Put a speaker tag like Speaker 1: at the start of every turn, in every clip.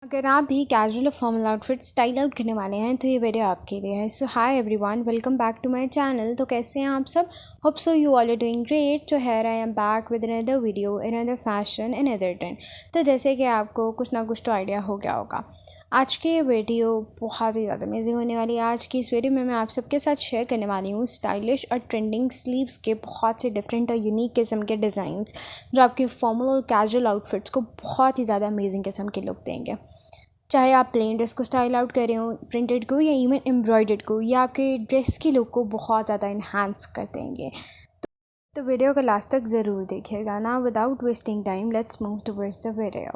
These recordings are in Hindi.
Speaker 1: अगर आप भी कैजुअल और फॉर्मल आउटफिट स्टाइल आउट करने वाले हैं तो ये वीडियो आपके लिए है। So hi everyone, welcome back to my channel. तो कैसे हैं आप सब? Hope so you all are doing great. तो here I am back with another video, another fashion, another trend. तो जैसे कि आपको कुछ ना कुछ तो आइडिया हो गया होगा, आज की ये वीडियो बहुत ही ज़्यादा अमेजिंग होने वाली है। आज की इस वीडियो में मैं आप सबके साथ शेयर करने वाली हूँ स्टाइलिश और ट्रेंडिंग स्लीव्स के बहुत से डिफरेंट और यूनिक किस्म के डिज़ाइंस, जो आपके फॉर्मल और कैजुअल आउटफिट्स को बहुत ही ज़्यादा अमेजिंग किस्म के लुक देंगे। चाहे आप प्लेन ड्रेस को स्टाइल आउट कर रहे हो, प्रिंटेड को या इवन एम्ब्रॉयडर्ड को, ये आपके ड्रेस की लुक को बहुत ज़्यादा इन्हांस कर देंगे। तो वीडियो को लास्ट तक ज़रूर देखिएगा ना। Without wasting time let's move towards the video.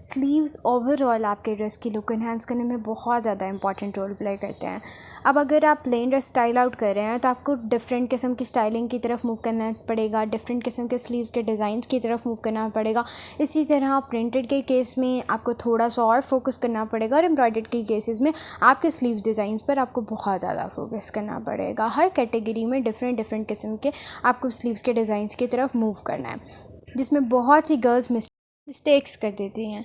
Speaker 1: Sleeves overall आपके ड्रेस की लुक इन्हांस करने में बहुत ज़्यादा इंपॉर्टेंट रोल प्ले करते हैं। अब अगर आप प्लेन ड्रेस स्टाइल आउट कर रहे हैं तो आपको डिफरेंट किस्म की स्टाइलिंग की तरफ मूव करना पड़ेगा, डिफरेंट किस्म के स्लीव्स के डिज़ाइंस की तरफ मूव करना पड़ेगा। इसी तरह प्रिंटेड के केस में आपको थोड़ा सा और फोकस करना पड़ेगा, और एम्ब्रॉयडर्ड के केसेस में आपके स्लीव्स डिज़ाइंस पर आपको बहुत ज़्यादा फोकस करना पड़ेगा। हर कैटेगरी में डिफरेंट किस्म के आपको स्लीव्स के डिज़ाइंस की तरफ मूव करना है, जिसमें बहुत सी गर्ल्स मिस्टेक्स कर देती हैं।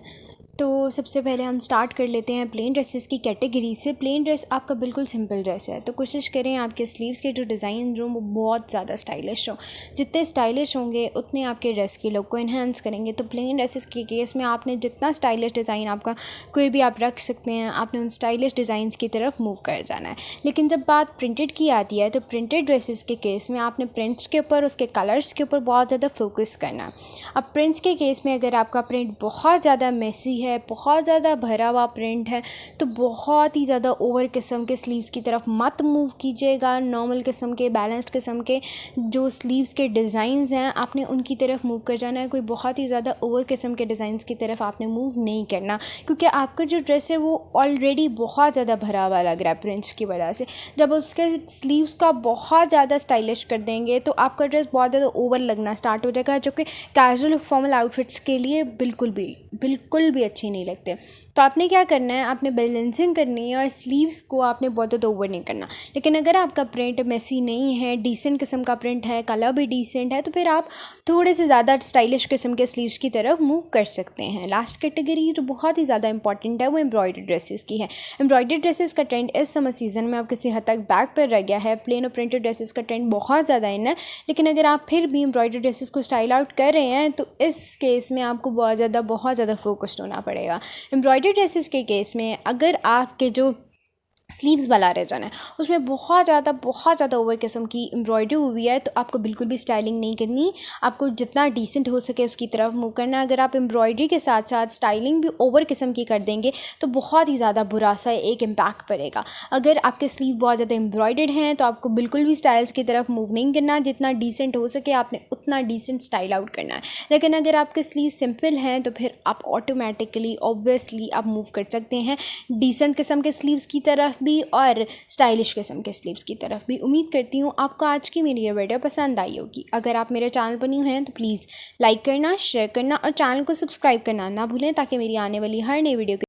Speaker 1: तो सबसे पहले हम स्टार्ट कर लेते हैं प्लेन ड्रेसेस की कैटेगरी से। प्लेन ड्रेस आपका बिल्कुल सिंपल ड्रेस है, तो कोशिश करें आपके स्लीव्स के जो डिज़ाइन हो वो बहुत ज़्यादा स्टाइलिश हो। जितने स्टाइलिश होंगे उतने आपके ड्रेस की लुक को इन्हांस करेंगे। तो प्लेन ड्रेसेस के केस में आपने जितना स्टाइलिश डिज़ाइन आपका कोई भी आप रख सकते हैं, आपने उन स्टाइलिश डिज़ाइंस की तरफ मूव कर जाना है। लेकिन जब बात प्रिंटेड की आती है तो प्रिंटेड ड्रेसेस के केस में आपने प्रिंट्स के ऊपर, उसके कलर्स के ऊपर बहुत ज़्यादा फोकस करना है। अब प्रिंट्स के केस में अगर आपका प्रिंट बहुत ज़्यादा मेसी है, बहुत ज़्यादा भरा हुआ प्रिंट है, तो बहुत ही ज़्यादा ओवर किस्म के स्लीव्स की तरफ मत मूव कीजिएगा। नॉर्मल किस्म के, बैलेंस्ड किस्म के जो स्लीव्स के डिज़ाइंस हैं आपने उनकी तरफ मूव कर जाना है। कोई बहुत ही ज़्यादा ओवर किस्म के डिज़ाइंस की तरफ आपने मूव नहीं करना, क्योंकि आपका जो ड्रेस है वो ऑलरेडी बहुत ज़्यादा भरा हुआ लग रहा है प्रिंट्स की वजह से। जब उसके स्लीव्स का बहुत ज़्यादा स्टाइलिश कर देंगे तो आपका ड्रेस बहुत ज़्यादा ओवर लगना स्टार्ट हो जाएगा, जो कि कैजुअल फॉर्मल आउटफिट्स के लिए बिल्कुल भी अच्छी नहीं लगते। तो आपने क्या करना है, आपने बैलेंसिंग करनी है और स्लीव्स को आपने बहुत ज़्यादा ओवर नहीं करना। लेकिन अगर आपका प्रिंट मेसी नहीं है, डिसेंट किस्म का प्रिंट है, कलर भी डिसेंट है, तो फिर आप थोड़े से ज़्यादा स्टाइलिश किस्म के स्लीव्स की तरफ मूव कर सकते हैं। लास्ट कैटेगरी जो बहुत ही ज़्यादा इंपॉर्टेंट है वो एम्ब्रॉयडर्ड ड्रेसेस की है। एम्ब्रॉयडर्ड ड्रेसेस का ट्रेंड इस समर सीज़न में अब किसी हद तक बैक पर रह गया है। प्लेन और प्रिंटेड ड्रेसेस का ट्रेंड बहुत ज़्यादा इन है, लेकिन अगर आप फिर भी एम्ब्रॉयडर्ड ड्रेसेस को स्टाइल आउट कर रहे हैं तो इस केस में आपको बहुत ज़्यादा फोकस्ड होना पड़ेगा। एम्ब्रॉयडर्ड ड्रेसेस के केस में अगर आपके जो स्लीव्स वाला रहता है उसमें बहुत ज़्यादा ओवर किस्म की एम्ब्रॉयडरी हुई है, तो आपको बिल्कुल भी स्टाइलिंग नहीं करनी। आपको जितना डिसेंट हो सके उसकी तरफ मूव करना। अगर आप एम्ब्रॉयडरी के साथ साथ स्टाइलिंग भी ओवर किस्म की कर देंगे तो बहुत ही ज़्यादा बुरा सा एक इम्पैक्ट पड़ेगा। अगर आपके स्लीव बहुत ज़्यादा एम्ब्रॉयडर्ड हैं तो आपको बिल्कुल भी स्टाइल्स की तरफ मूव नहीं करना। जितना डिसेंट हो सके आपने उतना डिसेंट स्टाइल आउट करना है। लेकिन अगर आपके स्लीव सिंपल हैं तो फिर आप ऑटोमेटिकली ऑब्वियसली आप मूव कर सकते हैं डिसेंट किस्म के स्लीव्स की तरफ भी और स्टाइलिश किस्म के स्लीव्स की तरफ भी। उम्मीद करती हूँ आपको आज की मेरी ये वीडियो पसंद आई होगी। अगर आप मेरे चैनल पर न्यू हैं तो प्लीज़ लाइक करना, शेयर करना और चैनल को सब्सक्राइब करना ना भूलें, ताकि मेरी आने वाली हर नई वीडियो